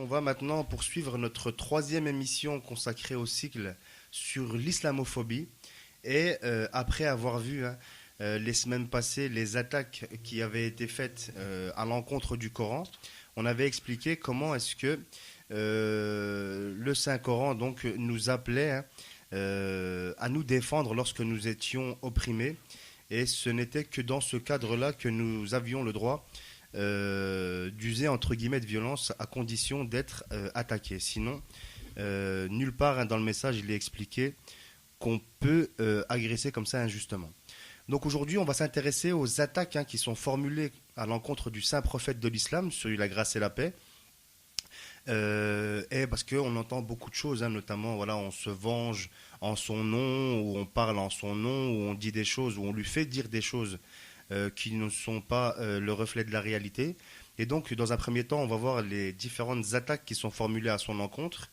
on va maintenant poursuivre notre troisième émission consacrée au cycle sur l'islamophobie. Et après avoir vu les semaines passées les attaques qui avaient été faites à l'encontre du Coran, on avait expliqué comment est-ce que le Saint-Coran donc, nous appelait à nous défendre lorsque nous étions opprimés. Et ce n'était que dans ce cadre-là que nous avions le droit d'user entre guillemets de violence à condition d'être attaqué. Sinon, nulle part dans le message il est expliqué qu'on peut agresser comme ça injustement. Donc aujourd'hui, on va s'intéresser aux attaques qui sont formulées à l'encontre du saint prophète de l'islam, sur lui la grâce et la paix. Et parce qu'on entend beaucoup de choses, notamment voilà, on se venge en son nom, ou on parle en son nom, ou on dit des choses, ou on lui fait dire des choses qui ne sont pas le reflet de la réalité. Et donc, dans un premier temps, on va voir les différentes attaques qui sont formulées à son encontre.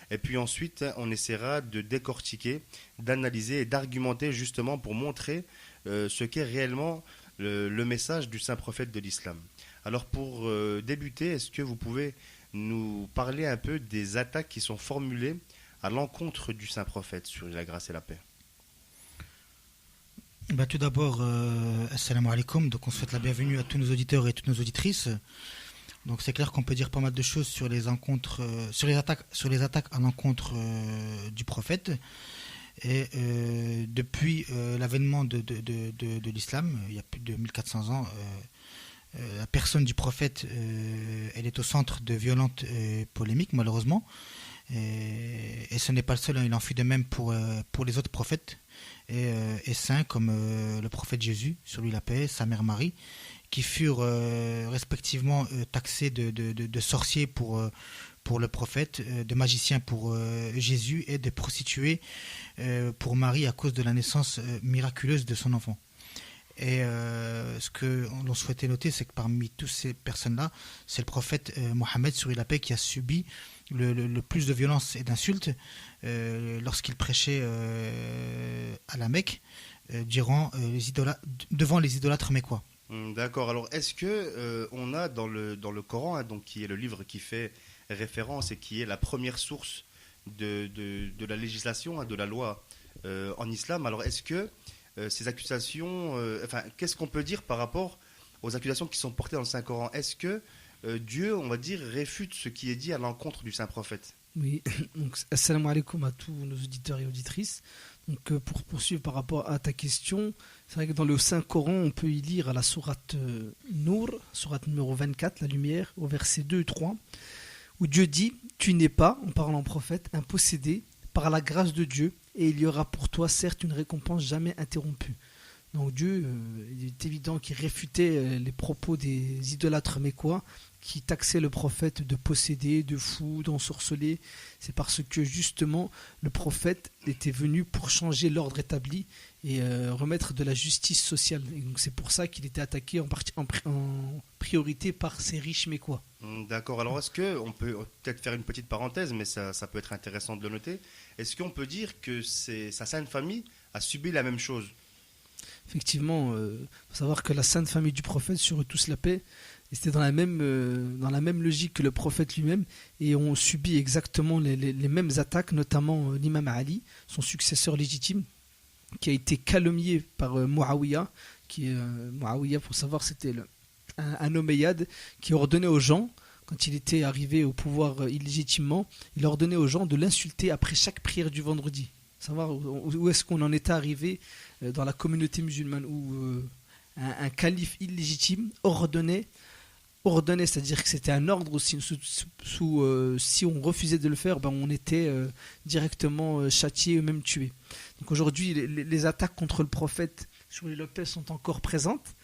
Et puis ensuite, on essaiera de décortiquer, d'analyser et d'argumenter justement pour montrer ce qu'est réellement le message du saint prophète de l'islam. Alors pour débuter, est-ce que vous pouvez nous parler un peu des attaques qui sont formulées à l'encontre du saint prophète sur la grâce et la paix? Tout d'abord, assalamu alaikum. Donc on souhaite la bienvenue à tous nos auditeurs et toutes nos auditrices. Donc c'est clair qu'on peut dire pas mal de choses sur les attaques à l'encontre du prophète. Et depuis l'avènement de l'islam, il y a plus de 1400 ans, la personne du prophète, elle est au centre de violentes polémiques, malheureusement. Et ce n'est pas le seul, il en fut de même pour les autres prophètes et saints comme le prophète Jésus, sur lui la paix, sa mère Marie, qui furent respectivement taxés de sorciers pour le prophète, de magiciens pour Jésus et de prostituées pour Marie à cause de la naissance miraculeuse de son enfant. Et ce que l'on souhaitait noter, c'est que parmi toutes ces personnes-là, c'est le prophète Mohammed, sur lui la paix, qui a subi le plus de violence et d'insultes lorsqu'il prêchait à la Mecque devant les idolâtres mécois. D'accord. Alors, est-ce que on a dans le Coran, donc qui est le livre qui fait référence et qui est la première source de la législation, de la loi en islam, alors est-ce que ces accusations, qu'est-ce qu'on peut dire par rapport aux accusations qui sont portées dans le Saint-Coran? Est-ce que Dieu, on va dire, réfute ce qui est dit à l'encontre du Saint-Prophète? Oui, donc assalamu alaikum à tous nos auditeurs et auditrices. Donc pour poursuivre par rapport à ta question, c'est vrai que dans le Saint-Coran, on peut y lire à la sourate Nour, sourate numéro 24, la lumière, au verset 2 et 3, où Dieu dit « Tu n'es pas, en parlant au prophète, un possédé par la grâce de Dieu, et il y aura pour toi certes une récompense jamais interrompue. » Donc Dieu, il est évident qu'il réfutait les propos des idolâtres mécois qui taxaient le prophète de posséder, de fou, d'ensorceler. C'est parce que justement le prophète était venu pour changer l'ordre établi et remettre de la justice sociale. Et donc c'est pour ça qu'il était attaqué en priorité par ces riches mécois. D'accord. Alors est-ce qu'on peut peut-être faire une petite parenthèse, mais ça peut être intéressant de le noter. Est-ce qu'on peut dire que sa sainte famille a subi la même chose? Effectivement, il faut savoir que la sainte famille du prophète, sur eux tous la paix, c'était dans la même logique que le prophète lui-même, et ont subi exactement les mêmes attaques, notamment l'imam Ali, son successeur légitime, qui a été calomnié par Muawiyah, Muawiyah, pour savoir, c'était un omeyyade qui ordonnait aux gens, quand il était arrivé au pouvoir illégitimement, il ordonnait aux gens de l'insulter après chaque prière du vendredi. Savoir où est-ce qu'on en était arrivé dans la communauté musulmane, où un calife illégitime ordonnait, c'est-à-dire que c'était un ordre aussi, si on refusait de le faire, on était directement châtié ou même tué. Donc aujourd'hui, les attaques contre le prophète sur les Lopez sont encore présentes,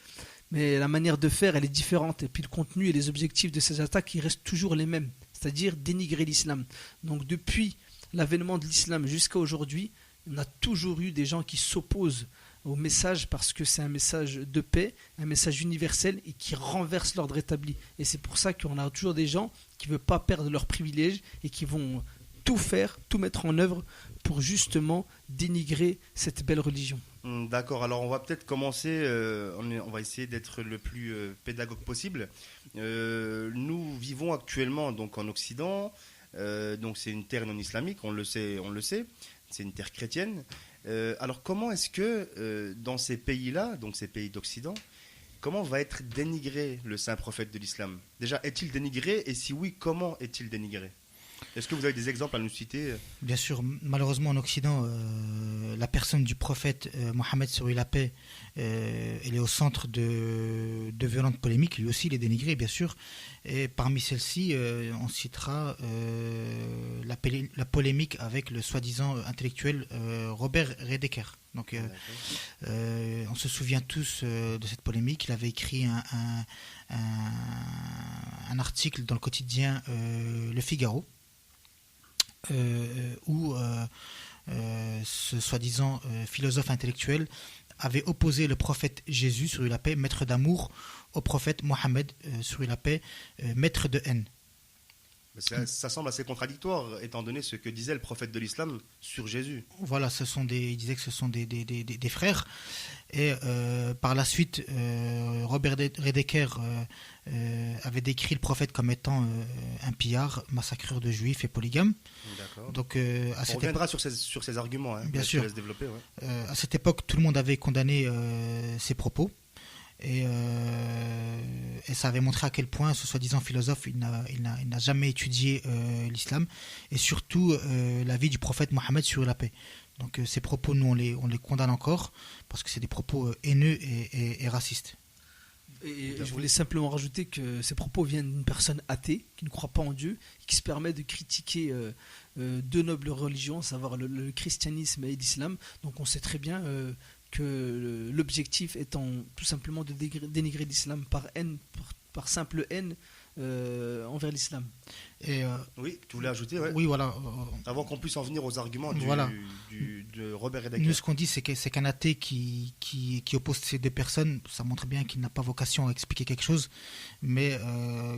mais la manière de faire, elle est différente. Et puis le contenu et les objectifs de ces attaques, ils restent toujours les mêmes, c'est-à-dire dénigrer l'islam. Donc depuis l'avènement de l'islam jusqu'à aujourd'hui, on a toujours eu des gens qui s'opposent au message parce que c'est un message de paix, un message universel et qui renverse l'ordre établi. Et c'est pour ça qu'on a toujours des gens qui ne veulent pas perdre leurs privilèges et qui vont tout faire, tout mettre en œuvre pour justement dénigrer cette belle religion. D'accord, alors on va peut-être commencer, on va essayer d'être le plus pédagogue possible. Nous vivons actuellement donc en Occident, donc c'est une terre non islamique, on le sait, c'est une terre chrétienne. Alors comment est-ce que dans ces pays-là, donc ces pays d'Occident, comment va être dénigré le saint prophète de l'islam? Déjà, est-il dénigré et si oui, comment est-il dénigré? Est-ce que vous avez des exemples à nous citer? Bien sûr, malheureusement en Occident, la personne du prophète Mohammed sur la paix, elle est au centre de violentes polémiques. Lui aussi, il est dénigré, bien sûr. Et parmi celles-ci, on citera la polémique avec le soi-disant intellectuel Robert Redeker. Donc, on se souvient tous de cette polémique. Il avait écrit un article dans le quotidien Le Figaro, où ce soi-disant philosophe intellectuel avait opposé le prophète Jésus, sur lui la paix, maître d'amour, au prophète Mohammed, sur lui la paix, maître de haine. Ça semble assez contradictoire, étant donné ce que disait le prophète de l'islam sur Jésus. Voilà, il disait que ce sont des frères. Et par la suite, Robert Redeker avait décrit le prophète comme étant un pillard, massacreur de juifs et polygame. D'accord. Donc, on reviendra sur ces arguments. Hein, bien sûr. Développer, ouais. À cette époque, tout le monde avait condamné ses propos. Et ça avait montré à quel point ce soi-disant philosophe il n'a jamais étudié l'islam et surtout la vie du prophète Mohammed sur la paix. Donc ces propos, nous on les condamne encore parce que c'est des propos haineux et racistes. Et je voulais simplement rajouter que ces propos viennent d'une personne athée qui ne croit pas en Dieu, qui se permet de critiquer deux nobles religions, à savoir le christianisme et l'islam. Donc on sait très bien que l'objectif étant tout simplement de dénigrer l'islam par haine, par simple haine envers l'islam. Oui, tu voulais ajouter, ouais. Oui, voilà. Avant qu'on puisse en venir aux arguments de Robert Redeker. Nous, ce qu'on dit, c'est qu'un athée qui oppose ces deux personnes, ça montre bien qu'il n'a pas vocation à expliquer quelque chose, mais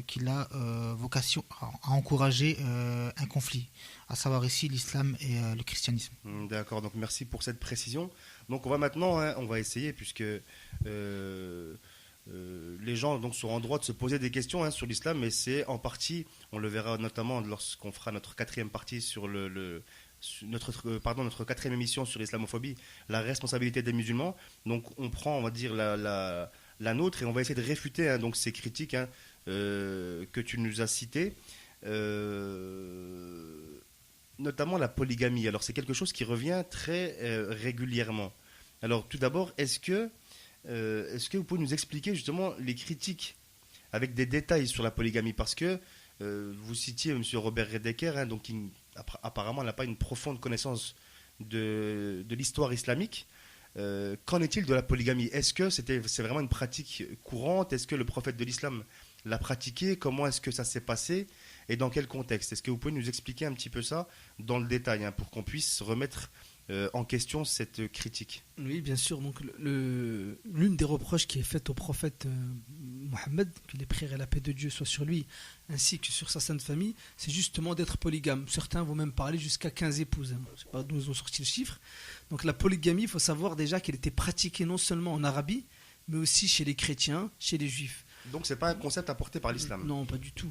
qu'il a vocation à encourager un conflit, à savoir ici l'islam et le christianisme. D'accord, donc merci pour cette précision. Donc on va maintenant, on va essayer, puisque les gens donc seront en droit de se poser des questions sur l'islam, mais c'est en partie, on le verra notamment lorsqu'on fera notre quatrième partie sur notre quatrième émission sur l'islamophobie, la responsabilité des musulmans. Donc on prend, on va dire, la nôtre et on va essayer de réfuter donc ces critiques que tu nous as citées. Notamment la polygamie. Alors c'est quelque chose qui revient très régulièrement. Alors tout d'abord, est-ce que vous pouvez nous expliquer justement les critiques avec des détails sur la polygamie? Parce que vous citiez M. Robert Redeker, donc qui apparemment n'a pas une profonde connaissance de l'histoire islamique. Qu'en est-il de la polygamie? Est-ce que c'est vraiment une pratique courante? Est-ce que le prophète de l'islam l'a pratiqué? Comment est-ce que ça s'est passé? Et dans quel contexte? Est-ce que vous pouvez nous expliquer un petit peu ça dans le détail, pour qu'on puisse remettre en question cette critique? Oui, bien sûr. Donc, l'une des reproches qui est faite au prophète Mohammed, que les prières et la paix de Dieu soient sur lui, ainsi que sur sa sainte famille, c'est justement d'être polygame. Certains vont même parler jusqu'à 15 épouses. Je ne sais pas d'où ils ont sorti le chiffre. Donc la polygamie, il faut savoir déjà qu'elle était pratiquée non seulement en Arabie, mais aussi chez les chrétiens, chez les juifs. Donc c'est pas un concept apporté par l'islam? Non, pas du tout.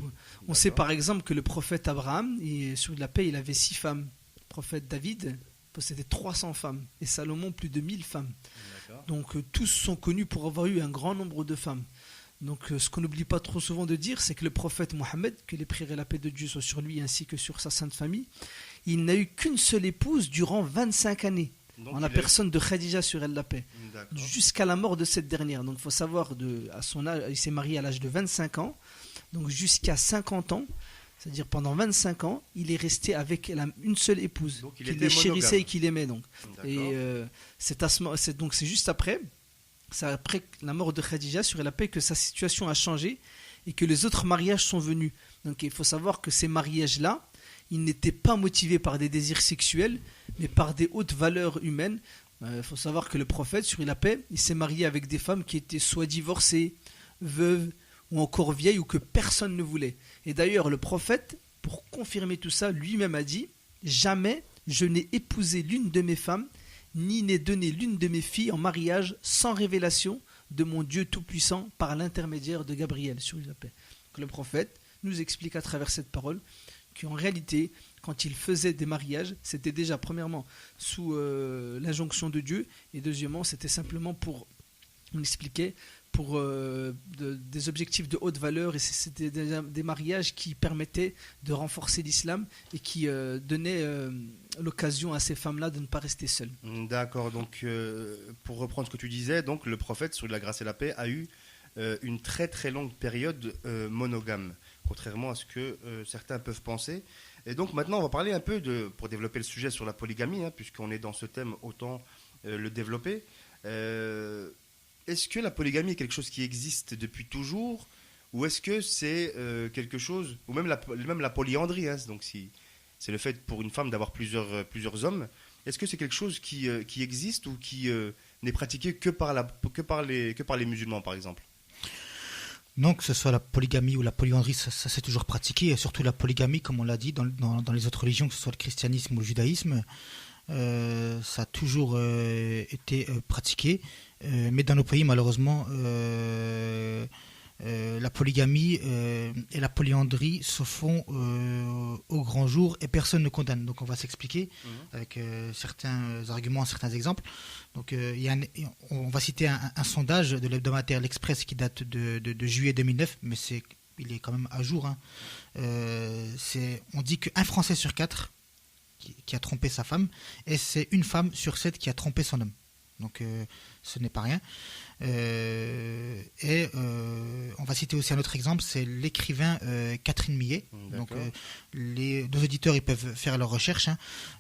On sait par exemple que le prophète Abraham, sur la paix, il avait 6 femmes. Le prophète David possédait 300 femmes. Et Salomon, plus de 1000 femmes. D'accord. Donc tous sont connus pour avoir eu un grand nombre de femmes. Donc ce qu'on n'oublie pas trop souvent de dire, c'est que le prophète Mohammed, que les prières et la paix de Dieu soient sur lui ainsi que sur sa sainte famille, il n'a eu qu'une seule épouse durant 25 années. Donc en la personne de Khadija sur elle la paix, jusqu'à la mort de cette dernière. Donc il faut savoir, à son âge, il s'est marié à l'âge de 25 ans, donc jusqu'à 50 ans, c'est-à-dire pendant 25 ans, il est resté avec une seule épouse, qu'il les chérissait et qu'il aimait. Donc. Et c'est juste après, c'est après la mort de Khadija sur elle la paix que sa situation a changé et que les autres mariages sont venus. Donc il faut savoir que ces mariages-là, ils n'étaient pas motivés par des désirs sexuels, mais par des hautes valeurs humaines. Il faut savoir que le prophète, sur la paix, il s'est marié avec des femmes qui étaient soit divorcées, veuves, ou encore vieilles, ou que personne ne voulait. Et d'ailleurs, le prophète, pour confirmer tout ça, lui-même a dit « Jamais je n'ai épousé l'une de mes femmes, ni n'est donnée l'une de mes filles en mariage sans révélation de mon Dieu Tout-Puissant par l'intermédiaire de Gabriel sur la paix. Le prophète nous explique à travers cette parole qu'en réalité, quand il faisait des mariages, c'était déjà premièrement sous l'injonction de Dieu, et deuxièmement, c'était simplement pour, on expliquait, pour des objectifs de haute valeur, et c'était des mariages qui permettaient de renforcer l'islam et qui donnaient l'occasion à ces femmes-là de ne pas rester seules. D'accord, donc pour reprendre ce que tu disais, donc le prophète, sur la grâce et la paix, a eu une très très longue période monogame, contrairement à ce que certains peuvent penser. Et donc maintenant on va parler un peu pour développer le sujet sur la polygamie, puisqu'on est dans ce thème, autant le développer. Est-ce que la polygamie est quelque chose qui existe depuis toujours, ou est-ce que c'est quelque chose, ou même la polyandrie, donc si c'est le fait pour une femme d'avoir plusieurs hommes, est-ce que c'est quelque chose qui existe ou qui n'est pratiqué que par les musulmans par exemple? Non, que ce soit la polygamie ou la polyandrie, ça c'est toujours pratiqué, et surtout la polygamie, comme on l'a dit, dans les autres religions, que ce soit le christianisme ou le judaïsme, ça a toujours été pratiqué, mais dans nos pays, malheureusement, la polygamie et la polyandrie se font au grand jour et personne ne condamne. Donc on va s'expliquer avec certains arguments, certains exemples. Donc on va citer un sondage de l'hebdomadaire L'Express qui date de juillet 2009, mais il est quand même à jour. On dit qu'un Français sur 4 qui a trompé sa femme, et c'est une femme sur 7 qui a trompé son homme. Donc ce n'est pas rien. On va citer aussi un autre exemple, c'est l'écrivain Catherine Millet. Donc nos auditeurs ils peuvent faire leurs recherches,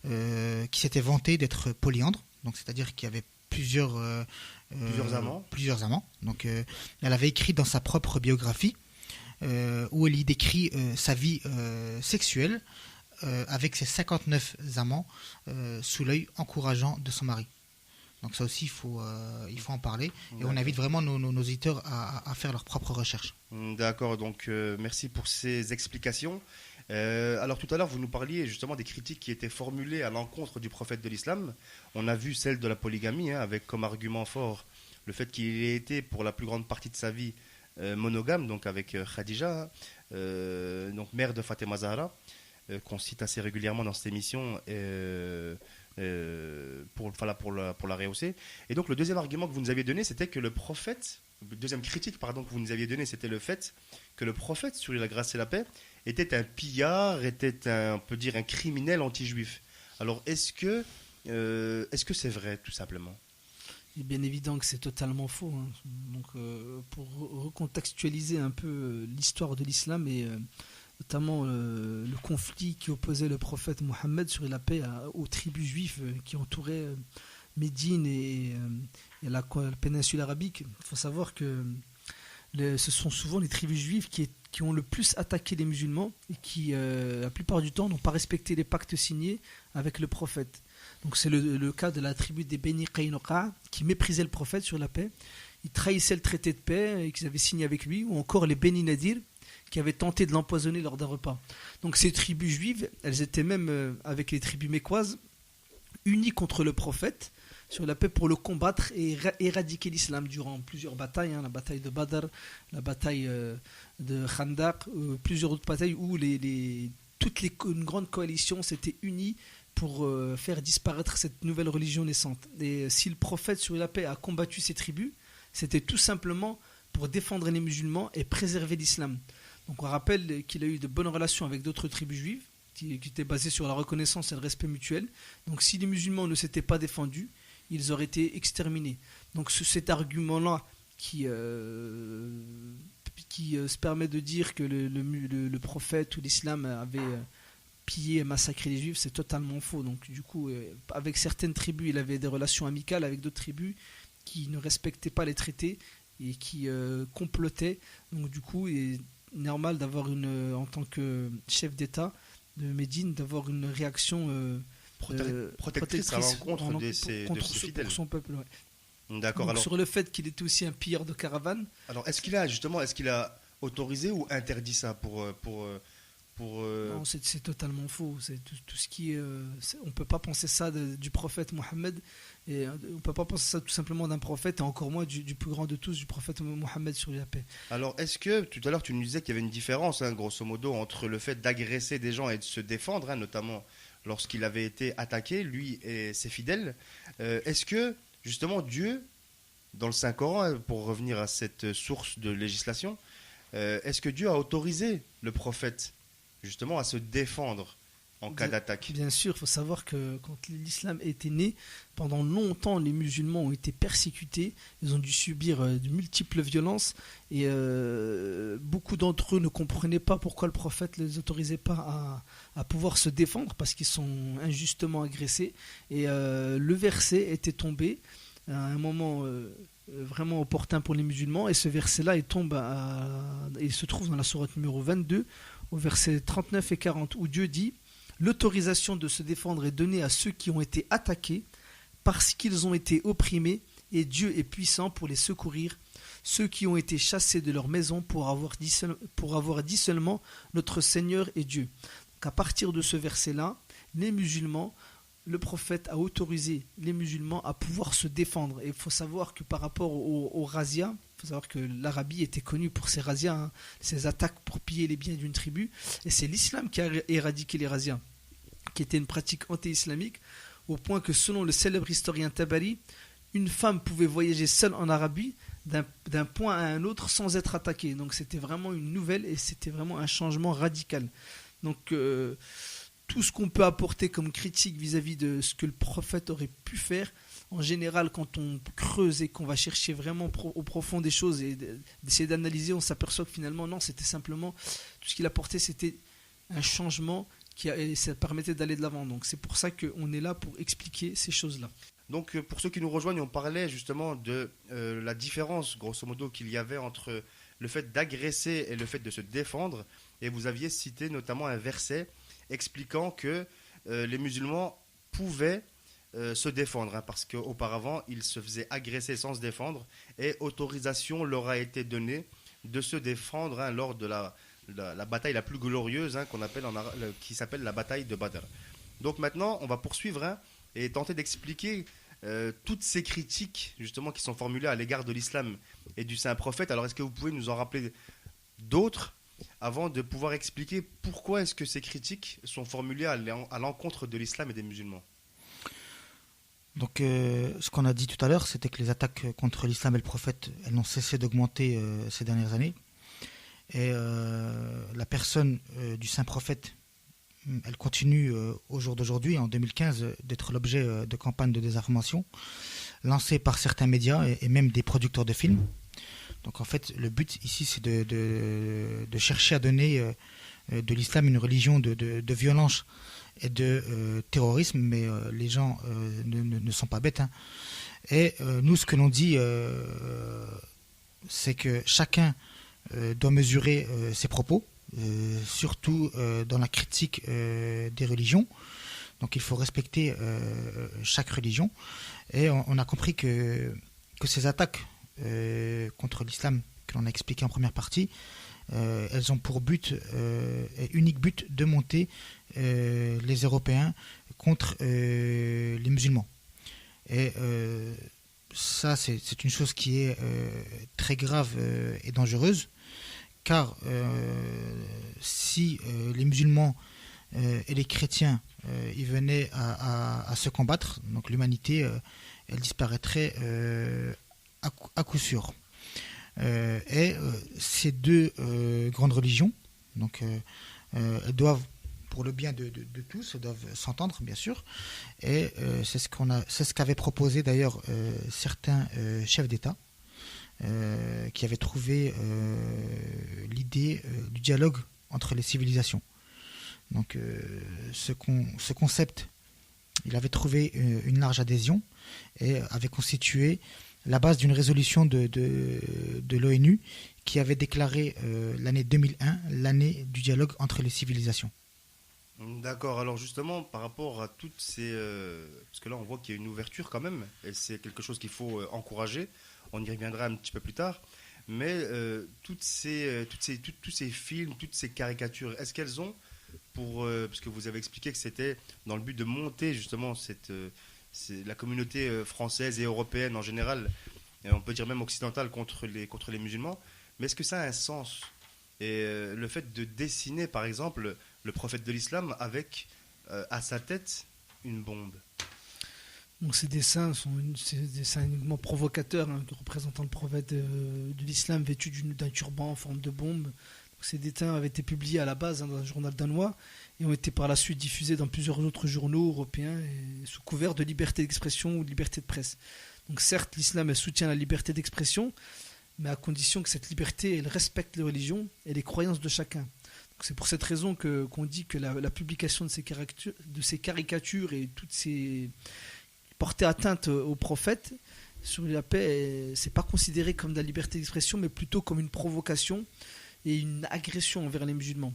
qui s'était vanté d'être polyandre, donc c'est-à-dire qu'il y avait plusieurs amants. Donc elle avait écrit dans sa propre biographie où elle y décrit sa vie sexuelle avec ses 59 amants sous l'œil encourageant de son mari. Donc ça aussi, il faut en parler. Et on invite vraiment nos auditeurs à faire leurs propres recherches. D'accord, donc merci pour ces explications. Alors tout à l'heure, vous nous parliez justement des critiques qui étaient formulées à l'encontre du prophète de l'islam. On a vu celle de la polygamie, avec comme argument fort le fait qu'il ait été pour la plus grande partie de sa vie monogame, donc avec Khadija, donc mère de Fatima Zahra, qu'on cite assez régulièrement dans cette émission. Pour la rehausser. Et donc le deuxième argument que vous nous aviez donné, c'était que le prophète, deuxième critique que vous nous aviez donné, c'était le fait que le prophète, sur la grâce et la paix, était un pillard, on peut dire un criminel anti-juif. Alors est-ce que c'est vrai, tout simplement? Il est bien évident que c'est totalement faux. Donc pour recontextualiser un peu l'histoire de l'islam et notamment le conflit qui opposait le prophète Mohammed sur la paix aux tribus juives qui entouraient Médine et la péninsule arabique. Il faut savoir que ce sont souvent les tribus juives qui ont le plus attaqué les musulmans et qui, la plupart du temps, n'ont pas respecté les pactes signés avec le prophète. Donc c'est le cas de la tribu des Beni Qaynuqa qui méprisait le prophète sur la paix. Ils trahissaient le traité de paix qu'ils avaient signé avec lui, ou encore les Beni Nadir qui avaient tenté de l'empoisonner lors d'un repas. Donc ces tribus juives, elles étaient même, avec les tribus mécoises, unies contre le prophète sur la paix pour le combattre et éradiquer l'islam durant plusieurs batailles, la bataille de Badr, la bataille de Khandaq, plusieurs autres batailles où une grande coalition s'était unie pour faire disparaître cette nouvelle religion naissante. Et si le prophète sur la paix a combattu ces tribus, c'était tout simplement pour défendre les musulmans et préserver l'islam. Donc on rappelle qu'il a eu de bonnes relations avec d'autres tribus juives qui étaient basées sur la reconnaissance et le respect mutuel. Donc si les musulmans ne s'étaient pas défendus, ils auraient été exterminés. Donc cet argument-là qui se permet de dire que le prophète ou l'islam avait pillé et massacré les juifs, c'est totalement faux. Donc du coup, avec certaines tribus, il avait des relations amicales, avec d'autres tribus qui ne respectaient pas les traités et qui complotaient. Donc du coup, il est normal d'avoir en tant que chef d'État de Médine, d'avoir une réaction protectrice à l'encontre de ses fidèles. Pour son peuple, ouais. D'accord. Donc, alors, sur le fait qu'il était aussi un pilleur de caravanes. Alors est-ce qu'il a autorisé ou interdit ça pour Non, c'est totalement faux. C'est tout ce qui est, on peut pas penser ça du prophète Mohammed. Et on ne peut pas penser ça tout simplement d'un prophète, et encore moins du plus grand de tous, du prophète Mohammed sur la paix. Alors, est-ce que, tout à l'heure, tu nous disais qu'il y avait une différence, hein, grosso modo, entre le fait d'agresser des gens et de se défendre, hein, notamment lorsqu'il avait été attaqué, lui et ses fidèles. Est-ce que, justement, Dieu, dans le Saint-Coran, hein, pour revenir à cette source de législation, est-ce que Dieu a autorisé le prophète, justement, à se défendre en cas d'attaque? Bien sûr, il faut savoir que quand l'islam était né, pendant longtemps, les musulmans ont été persécutés. Ils ont dû subir de multiples violences. Et beaucoup d'entre eux ne comprenaient pas pourquoi le prophète ne les autorisait pas à pouvoir se défendre, parce qu'ils sont injustement agressés. Et le verset était tombé à un moment vraiment opportun pour les musulmans. Et ce verset-là, il se trouve dans la sourate numéro 22, au verset 39 et 40, où Dieu dit: l'autorisation de se défendre est donnée à ceux qui ont été attaqués parce qu'ils ont été opprimés, et Dieu est puissant pour les secourir, ceux qui ont été chassés de leur maison pour avoir dit seulement notre Seigneur est Dieu. Donc à partir de ce verset-là, les musulmans, le prophète a autorisé les musulmans à pouvoir se défendre. Et il faut savoir que par rapport aux razzias, il faut savoir que l'Arabie était connue pour ses razzias, hein, ses attaques pour piller les biens d'une tribu, et c'est l'islam qui a éradiqué les razzias, qui était une pratique anti-islamique, au point que selon le célèbre historien Tabari, une femme pouvait voyager seule en Arabie d'un point à un autre sans être attaquée. Donc c'était vraiment une nouvelle, et c'était vraiment un changement radical. Donc tout ce qu'on peut apporter comme critique vis-à-vis de ce que le prophète aurait pu faire, en général, quand on creuse et qu'on va chercher vraiment au profond des choses et d'essayer d'analyser, on s'aperçoit que finalement, non, c'était simplement, tout ce qu'il apportait, c'était un changement et ça permettait d'aller de l'avant. Donc c'est pour ça qu'on est là pour expliquer ces choses-là. Donc pour ceux qui nous rejoignent, on parlait justement de la différence, grosso modo, qu'il y avait entre le fait d'agresser et le fait de se défendre. Et vous aviez cité notamment un verset expliquant que les musulmans pouvaient se défendre, hein, parce qu'auparavant, ils se faisaient agresser sans se défendre, et autorisation leur a été donnée de se défendre, hein, lors de la bataille la plus glorieuse, hein, qu'on appelle qui s'appelle la bataille de Badr. Donc maintenant, on va poursuivre, hein, et tenter d'expliquer toutes ces critiques justement qui sont formulées à l'égard de l'islam et du saint prophète. Alors est-ce que vous pouvez nous en rappeler d'autres avant de pouvoir expliquer pourquoi est-ce que ces critiques sont formulées à l'encontre de l'islam et des musulmans? Donc, ce qu'on a dit tout à l'heure, c'était que les attaques contre l'islam et le prophète, elles n'ont cessé d'augmenter ces dernières années. Et la personne du saint prophète, elle continue au jour d'aujourd'hui, en 2015, d'être l'objet de campagnes de désinformation lancées par certains médias et même des producteurs de films. Donc en fait, le but ici, c'est de chercher à donner de l'islam une religion de violence et de terrorisme, mais les gens ne sont pas bêtes, hein. Et nous, ce que l'on dit, c'est que chacun doit mesurer ses propos, surtout dans la critique des religions. Donc il faut respecter chaque religion. Et on a compris que ces attaques contre l'islam que l'on a expliqué en première partie, elles ont pour but et unique but de monter les Européens contre les musulmans. Et ça, c'est une chose qui est très grave et dangereuse, car si les musulmans et les chrétiens ils venaient à se combattre, donc l'humanité elle disparaîtrait à coup sûr. Et ces deux grandes religions, donc elles doivent, pour le bien de tous, elles doivent s'entendre, bien sûr. Et c'est ce qu'avaient proposé d'ailleurs certains chefs d'État qui avaient trouvé l'idée du dialogue entre les civilisations. Donc ce concept, il avait trouvé une large adhésion et avait constitué la base d'une résolution de l'ONU qui avait déclaré l'année 2001 l'année du dialogue entre les civilisations. D'accord, alors justement par rapport à toutes ces... parce que là on voit qu'il y a une ouverture quand même, et c'est quelque chose qu'il faut encourager, on y reviendra un petit peu plus tard, mais tous ces films, toutes ces caricatures, est-ce qu'elles ont pour... parce que vous avez expliqué que c'était dans le but de monter justement c'est la communauté française et européenne en général, et on peut dire même occidentale contre les musulmans. Mais est-ce que ça a un sens? Et le fait de dessiner, par exemple, le prophète de l'islam avec à sa tête une bombe. Donc ces dessins sont des dessins uniquement provocateurs, représentant le prophète de l'islam vêtu d'un turban en forme de bombe. Donc, ces dessins avaient été publiés à la base dans un journal danois et ont été par la suite diffusés dans plusieurs autres journaux européens et sous couvert de liberté d'expression ou de liberté de presse. Donc certes, l'islam soutient la liberté d'expression, mais à condition que cette liberté elle respecte les religions et les croyances de chacun. Donc, c'est pour cette raison qu'on dit que la publication de ces caricatures et toutes ces porter atteinte au prophète sur la paix, c'est pas considéré comme de la liberté d'expression, mais plutôt comme une provocation et une agression envers les musulmans.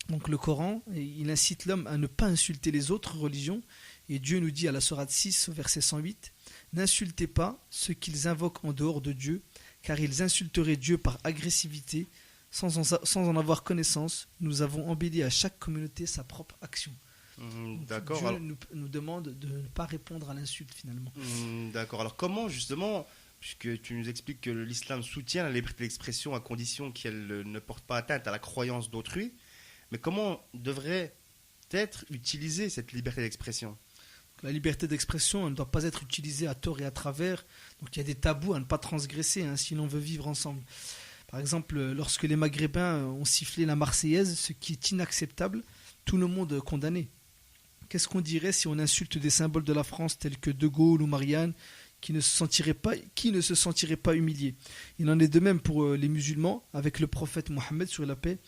Donc le Coran, il incite l'homme à ne pas insulter les autres religions, et Dieu nous dit à la sourate 6, au verset 108, « N'insultez pas ceux qu'ils invoquent en dehors de Dieu, car ils insulteraient Dieu par agressivité, sans en avoir connaissance. Nous avons embelli à chaque communauté sa propre action. » D'accord. Dieu nous demande de ne pas répondre à l'insulte finalement. D'accord. Alors comment justement, puisque tu nous expliques que l'islam soutient la liberté d'expression à condition qu'elle ne porte pas atteinte à la croyance d'autrui, mais comment devrait être utilisée cette liberté d'expression? La liberté d'expression elle ne doit pas être utilisée à tort et à travers. Donc il y a des tabous à ne pas transgresser si l'on veut vivre ensemble. Par exemple, lorsque les Maghrébins ont sifflé la Marseillaise, ce qui est inacceptable, tout le monde condamné. Qu'est-ce qu'on dirait si on insulte des symboles de la France tels que De Gaulle ou Marianne qui ne se sentiraient pas humiliés? Il en est de même pour les musulmans avec le prophète Mohammed sur la paix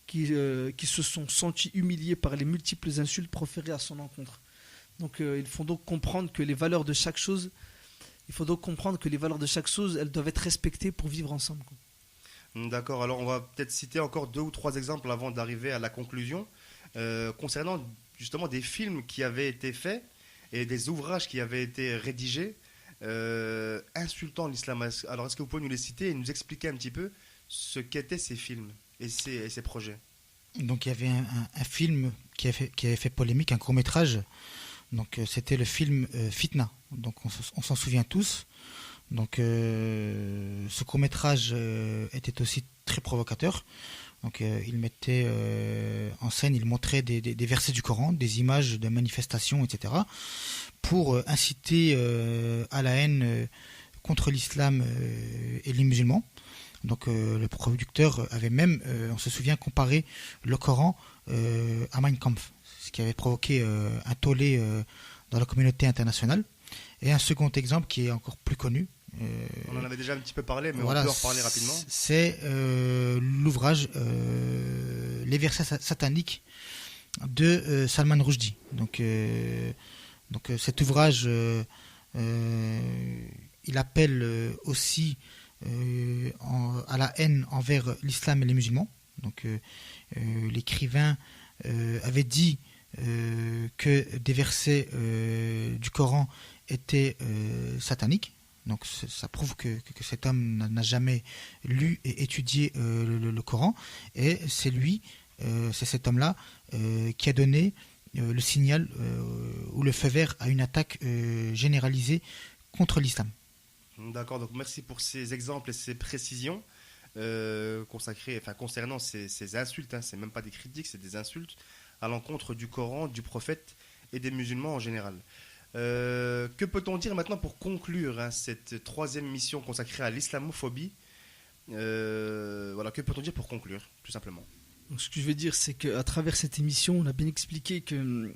qui se sont sentis humiliés par les multiples insultes proférées à son encontre. Donc il faut donc comprendre que les valeurs de chaque chose, elles doivent être respectées pour vivre ensemble. D'accord, alors on va peut-être citer encore 2 ou 3 exemples avant d'arriver à la conclusion concernant justement des films qui avaient été faits et des ouvrages qui avaient été rédigés insultant l'islam. Alors est-ce que vous pouvez nous les citer et nous expliquer un petit peu ce qu'étaient ces films et ces projets? Donc il y avait un film qui avait fait polémique, un court-métrage. Donc c'était le film Fitna. Donc on s'en souvient tous. Donc ce court-métrage était aussi très provocateur. Donc il mettait en scène, il montrait des versets du Coran, des images de manifestations, etc. pour inciter à la haine contre l'islam et les musulmans. Donc le producteur avait même, on se souvient, comparé le Coran à Mein Kampf, ce qui avait provoqué un tollé dans la communauté internationale. Et un second exemple qui est encore plus connu. On en avait déjà un petit peu parlé, mais voilà, on peut en reparler rapidement. C'est l'ouvrage Les versets sataniques de Salman Rushdie. Donc cet ouvrage, il appelle aussi à la haine envers l'islam et les musulmans. Donc l'écrivain avait dit que des versets du Coran étaient sataniques. Donc ça prouve que cet homme n'a jamais lu et étudié le Coran. Et c'est cet homme-là qui a donné le signal ou le feu vert à une attaque généralisée contre l'islam. D'accord, donc merci pour ces exemples et ces précisions concernant ces insultes. C'est même pas des critiques, c'est des insultes à l'encontre du Coran, du prophète et des musulmans en général. Que peut-on dire maintenant pour conclure cette 3e mission consacrée à l'islamophobie? Que peut-on dire pour conclure, tout simplement? Donc, ce que je veux dire, c'est qu'à travers cette émission, on a bien expliqué que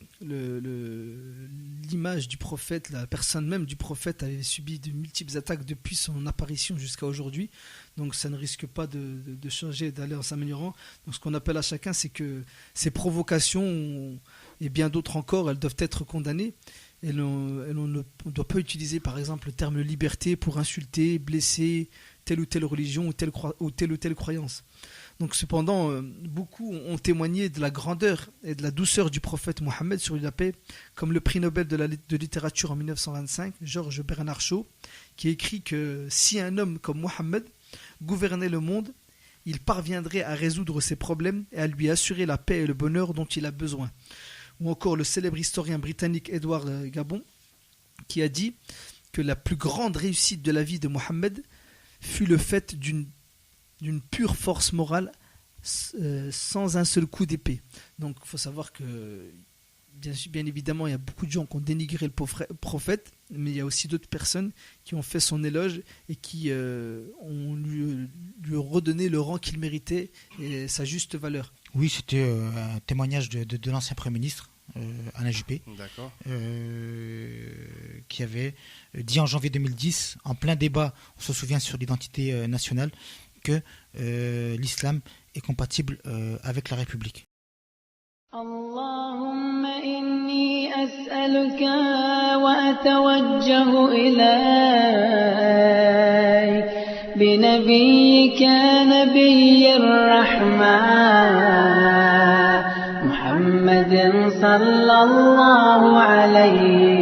l'image du prophète, la personne même du prophète avait subi de multiples attaques depuis son apparition jusqu'à aujourd'hui. Donc ça ne risque pas de changer, d'aller en s'améliorant. Donc ce qu'on appelle à chacun, c'est que ces provocations et bien d'autres encore, elles doivent être condamnées. Et on ne doit pas utiliser par exemple le terme liberté pour insulter, blesser telle ou telle religion ou telle ou telle croyance. Donc cependant, beaucoup ont témoigné de la grandeur et de la douceur du prophète Mohammed sur la paix, comme le prix Nobel de littérature en 1925, Georges Bernard Shaw, qui écrit que si un homme comme Mohammed gouvernait le monde, il parviendrait à résoudre ses problèmes et à lui assurer la paix et le bonheur dont il a besoin. Ou encore le célèbre historien britannique Edward Gibbon, qui a dit que la plus grande réussite de la vie de Mohammed fut le fait d'une pure force morale sans un seul coup d'épée. Donc il faut savoir que bien évidemment il y a beaucoup de gens qui ont dénigré le prophète, mais il y a aussi d'autres personnes qui ont fait son éloge et qui ont lui redonné le rang qu'il méritait et sa juste valeur. Oui, c'était un témoignage de l'ancien Premier ministre, Alain Juppé, qui avait dit en janvier 2010, en plein débat, on se souvient, sur l'identité nationale, que l'islam est compatible avec la République. Allahumma inni as'aluka wa atawajjahu ilayk bi nabiyyika nabiyyir rahman Muhammadin sallallahu alayhi